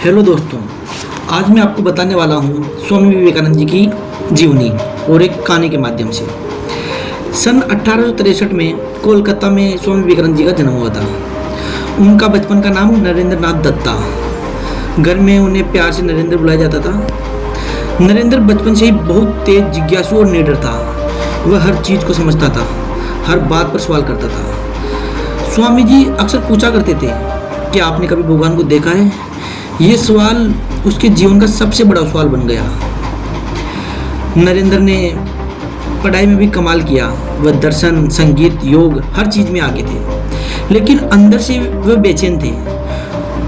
Hello दोस्तों, आज मैं आपको बताने वाला हूँ स्वामी विवेकानंद जी की जीवनी और एक कहानी के माध्यम से। सन 1863 में कोलकाता में स्वामी विवेकानंद जी का जन्म हुआ था। उनका बचपन का नाम नरेंद्र नाथ दत्त था। घर में उन्हें प्यार से नरेंद्र बुलाया जाता था। नरेंद्र बचपन से ही बहुत तेज, जिज्ञासु और निडर था। वह हर चीज़ को समझता था, हर बात पर सवाल करता था। स्वामी जी अक्सर पूछा करते थे कि आपने कभी भगवान को देखा है? ये सवाल उसके जीवन का सबसे बड़ा सवाल बन गया। नरेंद्र ने पढ़ाई में भी कमाल किया। वह दर्शन, संगीत, योग हर चीज़ में आगे थे, लेकिन अंदर से वह बेचैन थे।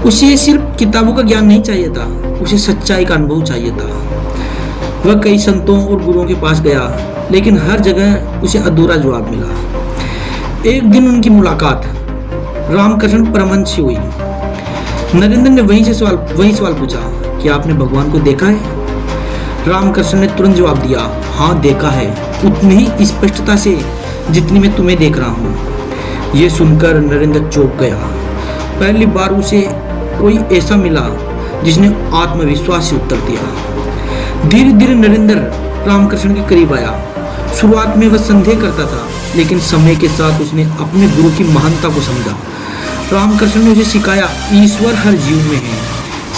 उसे सिर्फ किताबों का ज्ञान नहीं चाहिए था, उसे सच्चाई का अनुभव चाहिए था। वह कई संतों और गुरुओं के पास गया, लेकिन हर जगह उसे अधूरा जवाब मिला। एक दिन उनकी मुलाकात रामकृष्ण परमहंस से हुई। नरेंद्र ने वही सवाल पूछा कि आपने भगवान को देखा है? रामकृष्ण ने तुरंत जवाब दिया, हाँ देखा है, उतनी ही स्पष्टता से जितनी मैं तुम्हें देख रहा हूँ। ये सुनकर नरेंद्र चौंक गया। पहली बार उसे कोई ऐसा मिला जिसने आत्मविश्वास से उत्तर दिया। धीरे धीरे नरेंद्र रामकृष्ण के करीब आया। शुरुआत में वह संदेह करता था, लेकिन समय के साथ उसने अपने गुरु की महानता को समझा। रामकृष्ण ने उसे सिखाया, ईश्वर हर जीव में है,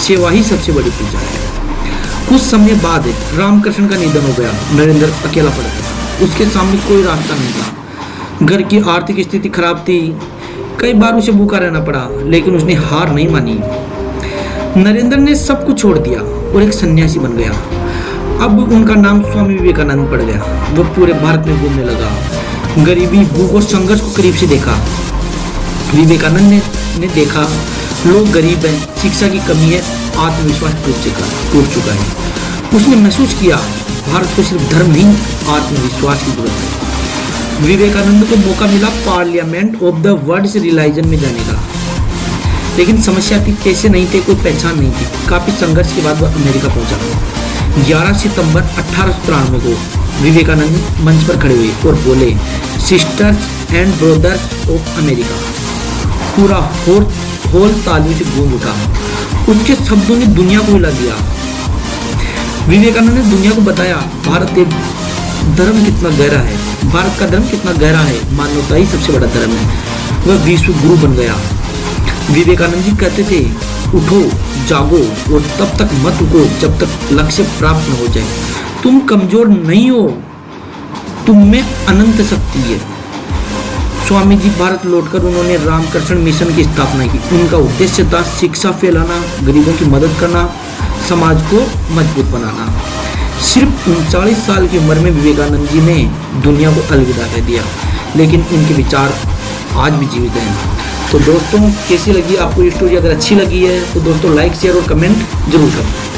सेवा ही सबसे बड़ी पूजा है। कुछ समय बाद रामकृष्ण का निधन हो गया। नरेंद्र अकेला पड़ गया। उसके सामने कोई रास्ता नहीं था। घर की आर्थिक स्थिति खराब थी। कई बार उसे भूखा रहना पड़ा, लेकिन उसने हार नहीं मानी। नरेंद्र ने सब कुछ छोड़ दिया और एक सन्यासी बन गया। अब उनका नाम स्वामी विवेकानंद पड़ गया। वह पूरे भारत में घूमने लगा। गरीबी, भूख और संघर्ष को करीब से देखा। विवेकानंद ने देखा लोग गरीब हैं, शिक्षा की कमी है, आत्मविश्वास टूट चुका है। उसने महसूस किया भारत को सिर्फ धर्म नहीं, आत्मविश्वास की जरूरत है। विवेकानंद को मौका मिला parliament of the world religion में जाने का, लेकिन समस्या थी, पैसे नहीं थे, कोई पहचान नहीं थी। काफी संघर्ष के बाद वह अमेरिका पहुंचा। 11 सितंबर 1893 को विवेकानंद मंच पर खड़े हुए और बोले, sisters and brothers of America. पूरा हॉल तालियों से गूंज उठा। उसके शब्दों ने दुनिया को हिला दिया। विवेकानंद ने दुनिया को बताया भारत एक धर्म कितना गहरा है, भारत का धर्म कितना गहरा है, मानवता ही सबसे बड़ा धर्म है। वह विश्व गुरु बन गया। विवेकानंद जी कहते थे, उठो, जागो और तब तक मत रुको जब तक लक्ष्य प्राप्त न हो जाए। तुम कमजोर नहीं हो, तुम में अनंत शक्ति है। स्वामी जी भारत लौटकर उन्होंने रामकृष्ण मिशन की स्थापना की। उनका उद्देश्य था शिक्षा फैलाना, गरीबों की मदद करना, समाज को मजबूत बनाना। सिर्फ 39 साल की उम्र में विवेकानंद जी ने दुनिया को अलविदा कह दिया, लेकिन उनके विचार आज भी जीवित हैं। तो दोस्तों, कैसी लगी आपको ये स्टोरी? अगर अच्छी लगी है तो दोस्तों लाइक, शेयर और कमेंट जरूर करें।